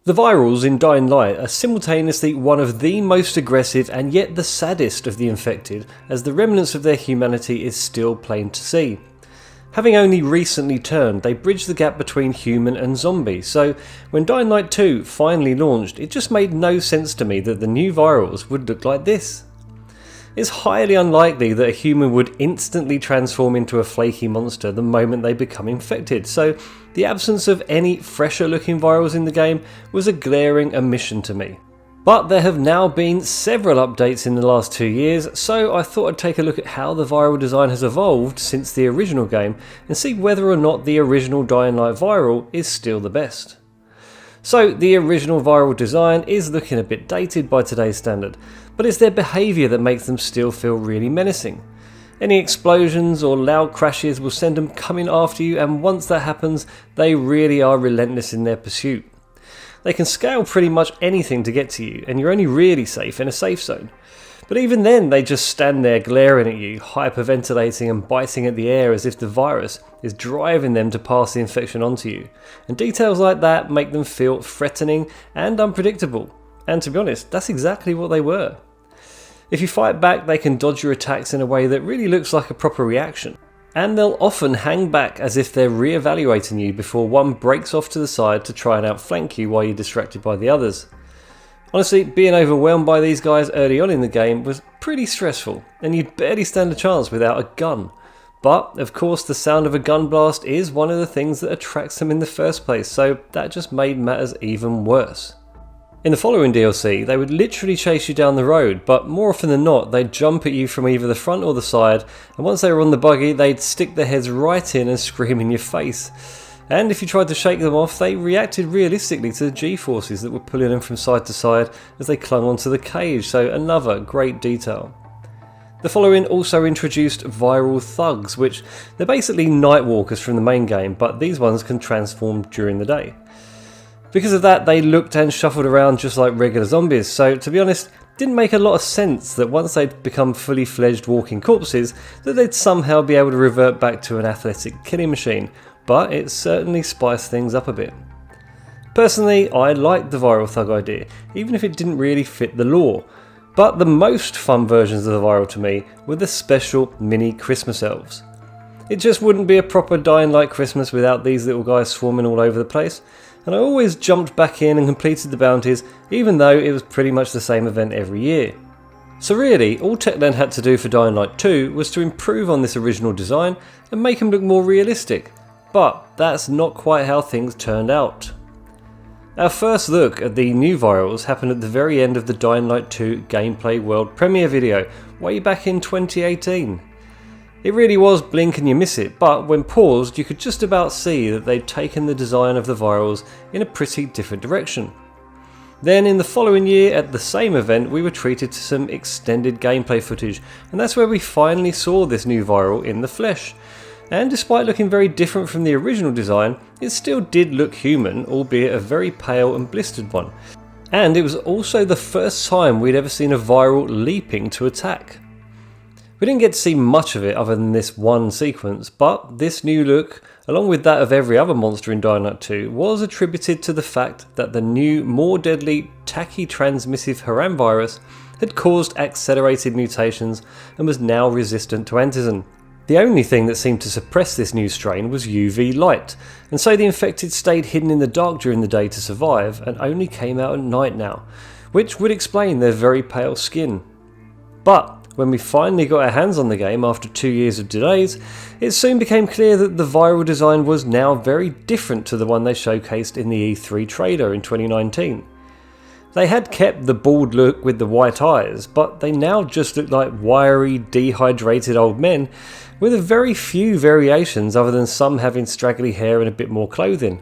The virals in Dying Light are simultaneously one of the most aggressive and yet the saddest of the infected, as the remnants of their humanity is still plain to see. Having only recently turned, they bridge the gap between human and zombie, so when Dying Light 2 finally launched, it just made no sense to me that the new virals would look like this. It's highly unlikely that a human would instantly transform into a flaky monster the moment they become infected, so the absence of any fresher looking virals in the game was a glaring omission to me. But there have now been several updates in the last 2 years, so I thought I'd take a look at how the viral design has evolved since the original game and see whether or not the original Dying Light viral is still the best. So the original viral design is looking a bit dated by today's standard, but it's their behaviour that makes them still feel really menacing. Any explosions or loud crashes will send them coming after you, and once that happens, they really are relentless in their pursuit. They can scale pretty much anything to get to you, and you're only really safe in a safe zone. But even then, they just stand there glaring at you, hyperventilating and biting at the air as if the virus is driving them to pass the infection onto you. And details like that make them feel threatening and unpredictable. And to be honest, that's exactly what they were. If you fight back, they can dodge your attacks in a way that really looks like a proper reaction. And they'll often hang back as if they're re-evaluating you before one breaks off to the side to try and outflank you while you're distracted by the others. Honestly, being overwhelmed by these guys early on in the game was pretty stressful, and you'd barely stand a chance without a gun. But, of course, the sound of a gun blast is one of the things that attracts them in the first place, so that just made matters even worse. In the following DLC, they would literally chase you down the road, but more often than not, they'd jump at you from either the front or the side, and once they were on the buggy, they'd stick their heads right in and scream in your face. And if you tried to shake them off, they reacted realistically to the G-forces that were pulling them from side to side as they clung onto the cage, so another great detail. The following also introduced viral thugs, which they're basically nightwalkers from the main game, but these ones can transform during the day. Because of that, they looked and shuffled around just like regular zombies, so to be honest, it didn't make a lot of sense that once they'd become fully fledged walking corpses, that they'd somehow be able to revert back to an athletic killing machine, but it certainly spiced things up a bit. Personally, I liked the viral thug idea, even if it didn't really fit the lore, but the most fun versions of the viral to me were the special mini Christmas elves. It just wouldn't be a proper Dying Light Christmas without these little guys swarming all over the place, and I always jumped back in and completed the bounties, even though it was pretty much the same event every year. So really, all Techland had to do for Dying Light 2 was to improve on this original design and make them look more realistic, but that's not quite how things turned out. Our first look at the new virals happened at the very end of the Dying Light 2 gameplay world premiere video, way back in 2018. It really was blink and you miss it, but when paused you could just about see that they'd taken the design of the virals in a pretty different direction. Then in the following year at the same event we were treated to some extended gameplay footage, and that's where we finally saw this new viral in the flesh. And despite looking very different from the original design, it still did look human, albeit a very pale and blistered one. And it was also the first time we'd ever seen a viral leaping to attack. We didn't get to see much of it other than this one sequence, but this new look, along with that of every other monster in Dying Light 2, was attributed to the fact that the new, more deadly, tachy-transmissive Haram virus had caused accelerated mutations and was now resistant to antizin. The only thing that seemed to suppress this new strain was UV light, and so the infected stayed hidden in the dark during the day to survive and only came out at night now, which would explain their very pale skin. But when we finally got our hands on the game after 2 years of delays, it soon became clear that the viral design was now very different to the one they showcased in the E3 trailer in 2019. They had kept the bald look with the white eyes, but they now just looked like wiry, dehydrated old men with a very few variations other than some having straggly hair and a bit more clothing.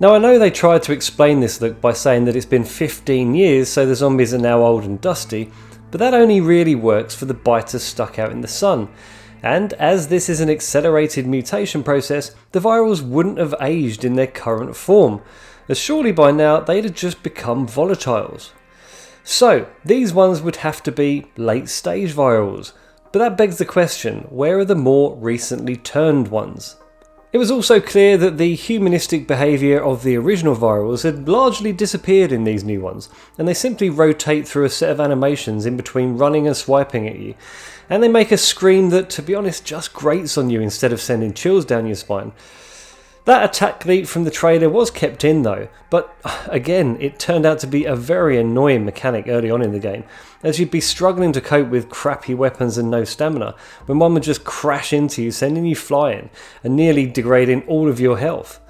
Now I know they tried to explain this look by saying that it's been 15 years so the zombies are now old and dusty, but that only really works for the biters stuck out in the sun. And as this is an accelerated mutation process, the virals wouldn't have aged in their current form, as surely by now they'd have just become volatiles. So these ones would have to be late stage virals, but that begs the question, where are the more recently turned ones? It was also clear that the humanistic behaviour of the original virals had largely disappeared in these new ones, and they simply rotate through a set of animations in between running and swiping at you, and they make a scream that, to be honest, just grates on you instead of sending chills down your spine. That attack leap from the trailer was kept in though, but again, it turned out to be a very annoying mechanic early on in the game, as you'd be struggling to cope with crappy weapons and no stamina, when one would just crash into you, sending you flying, and nearly degrading all of your health.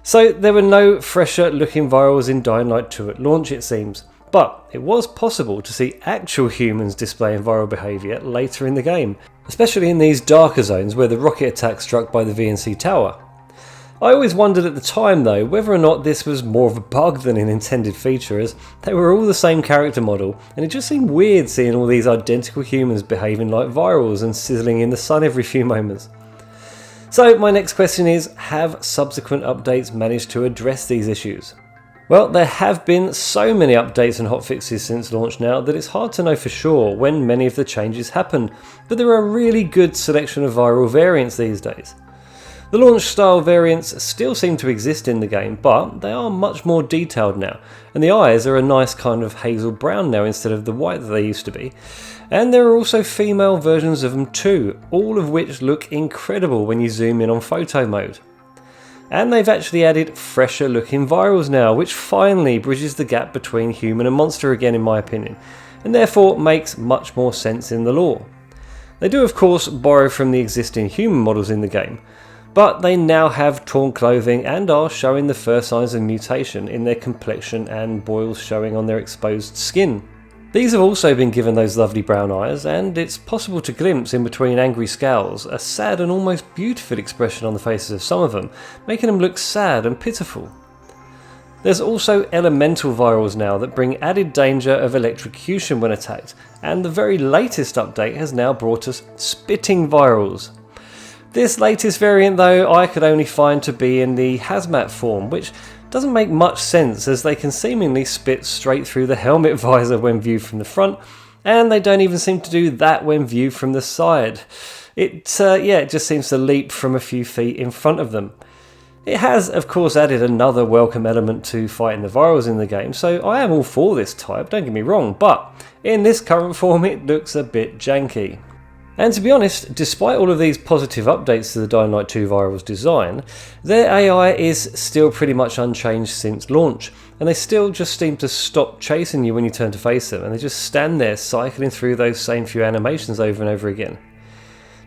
So there were no fresher looking virals in Dying Light 2 at launch, it seems, but it was possible to see actual humans displaying viral behaviour later in the game, especially in these darker zones where the rocket attack struck by the VNC tower. I always wondered at the time though whether or not this was more of a bug than an intended feature, as they were all the same character model, and it just seemed weird seeing all these identical humans behaving like virals and sizzling in the sun every few moments. So my next question is, have subsequent updates managed to address these issues? Well, there have been so many updates and hotfixes since launch now that it's hard to know for sure when many of the changes happened, but there are a really good selection of viral variants these days. The launch style variants still seem to exist in the game, but they are much more detailed now, and the eyes are a nice kind of hazel brown now instead of the white that they used to be. And there are also female versions of them too, all of which look incredible when you zoom in on photo mode. And they've actually added fresher looking virals now, which finally bridges the gap between human and monster again in my opinion, and therefore makes much more sense in the lore. They do of course borrow from the existing human models in the game, but they now have torn clothing and are showing the first signs of mutation in their complexion and boils showing on their exposed skin. These have also been given those lovely brown eyes, and it's possible to glimpse in between angry scowls a sad and almost beautiful expression on the faces of some of them, making them look sad and pitiful. There's also elemental virals now that bring added danger of electrocution when attacked, and the very latest update has now brought us spitting virals. This latest variant though I could only find to be in the hazmat form, which doesn't make much sense as they can seemingly spit straight through the helmet visor when viewed from the front, and they don't even seem to do that when viewed from the side. It just seems to leap from a few feet in front of them. It has of course added another welcome element to fighting the virals in the game, so I am all for this type, don't get me wrong, but in this current form it looks a bit janky. And to be honest, despite all of these positive updates to the Dying Light 2 viral's design, their AI is still pretty much unchanged since launch, and they still just seem to stop chasing you when you turn to face them, and they just stand there cycling through those same few animations over and over again.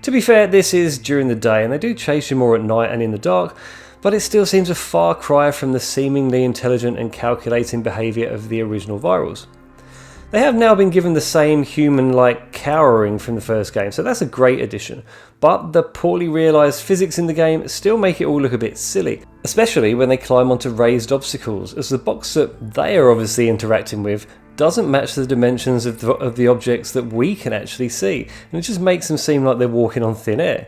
To be fair, this is during the day, and they do chase you more at night and in the dark, but it still seems a far cry from the seemingly intelligent and calculating behaviour of the original virals. They have now been given the same human-like cowering from the first game, so that's a great addition, but the poorly realised physics in the game still make it all look a bit silly, especially when they climb onto raised obstacles, as the box that they are obviously interacting with doesn't match the dimensions of the objects that we can actually see, and it just makes them seem like they're walking on thin air.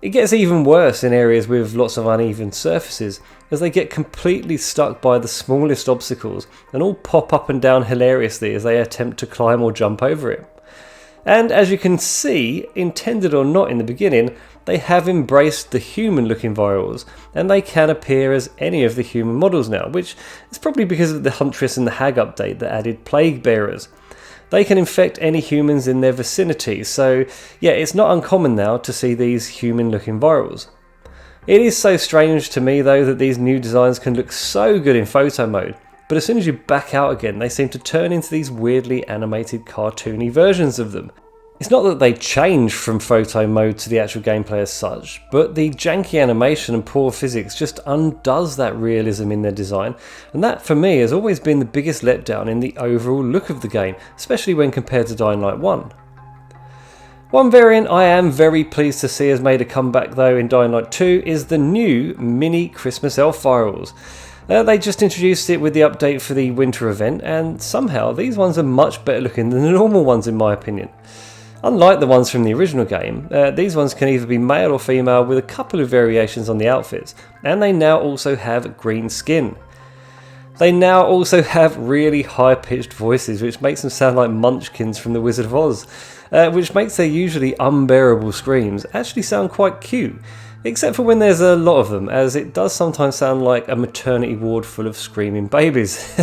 It gets even worse in areas with lots of uneven surfaces, as they get completely stuck by the smallest obstacles and all pop up and down hilariously as they attempt to climb or jump over it. And as you can see, intended or not in the beginning, they have embraced the human looking virals, and they can appear as any of the human models now, which is probably because of the Huntress and the Hag update that added plague bearers. They can infect any humans in their vicinity, so yeah, it's not uncommon now to see these human looking virals. It is so strange to me though that these new designs can look so good in photo mode, but as soon as you back out again they seem to turn into these weirdly animated cartoony versions of them. It's not that they change from photo mode to the actual gameplay as such, but the janky animation and poor physics just undoes that realism in their design, and that for me has always been the biggest letdown in the overall look of the game, especially when compared to Dying Light 1. One variant I am very pleased to see has made a comeback though in Dying Light 2 is the new mini Christmas elf virals. They just introduced it with the update for the winter event, and somehow these ones are much better looking than the normal ones in my opinion. Unlike the ones from the original game, these ones can either be male or female with a couple of variations on the outfits, and they now also have green skin. They now also have really high-pitched voices, which makes them sound like munchkins from The Wizard of Oz, which makes their usually unbearable screams actually sound quite cute. Except for when there's a lot of them, as it does sometimes sound like a maternity ward full of screaming babies.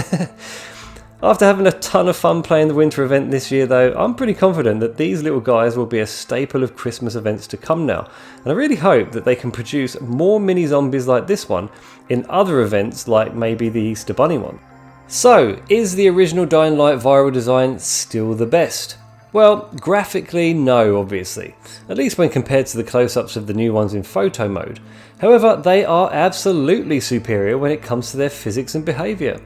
After having a ton of fun playing the winter event this year though, I'm pretty confident that these little guys will be a staple of Christmas events to come now, and I really hope that they can produce more mini zombies like this one in other events like maybe the Easter Bunny one. So, is the original Dying Light viral design still the best? Well, graphically no, obviously, at least when compared to the close-ups of the new ones in photo mode. However, they are absolutely superior when it comes to their physics and behaviour.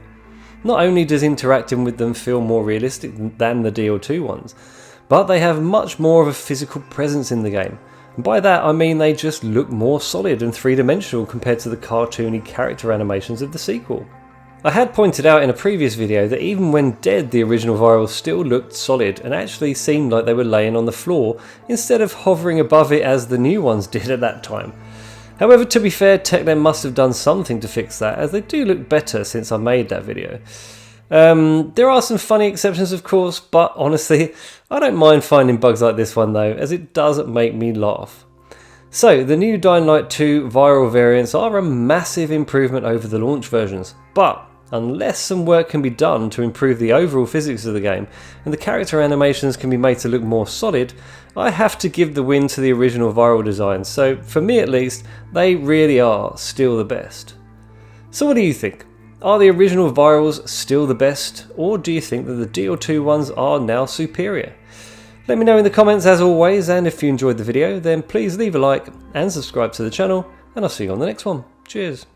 Not only does interacting with them feel more realistic than the DL2 ones, but they have much more of a physical presence in the game. And by that I mean they just look more solid and three-dimensional compared to the cartoony character animations of the sequel. I had pointed out in a previous video that even when dead, the original Viral still looked solid and actually seemed like they were laying on the floor instead of hovering above it as the new ones did at that time. However, to be fair, Techland must have done something to fix that, as they do look better since I made that video. There are some funny exceptions of course, but honestly, I don't mind finding bugs like this one though, as it does make me laugh. So, the new Dying Light 2 viral variants are a massive improvement over the launch versions, but unless some work can be done to improve the overall physics of the game, and the character animations can be made to look more solid, I have to give the win to the original viral design, so for me at least, they really are still the best. So what do you think? Are the original virals still the best, or do you think that the DL2 ones are now superior? Let me know in the comments as always, and if you enjoyed the video then please leave a like and subscribe to the channel, and I'll see you on the next one. Cheers!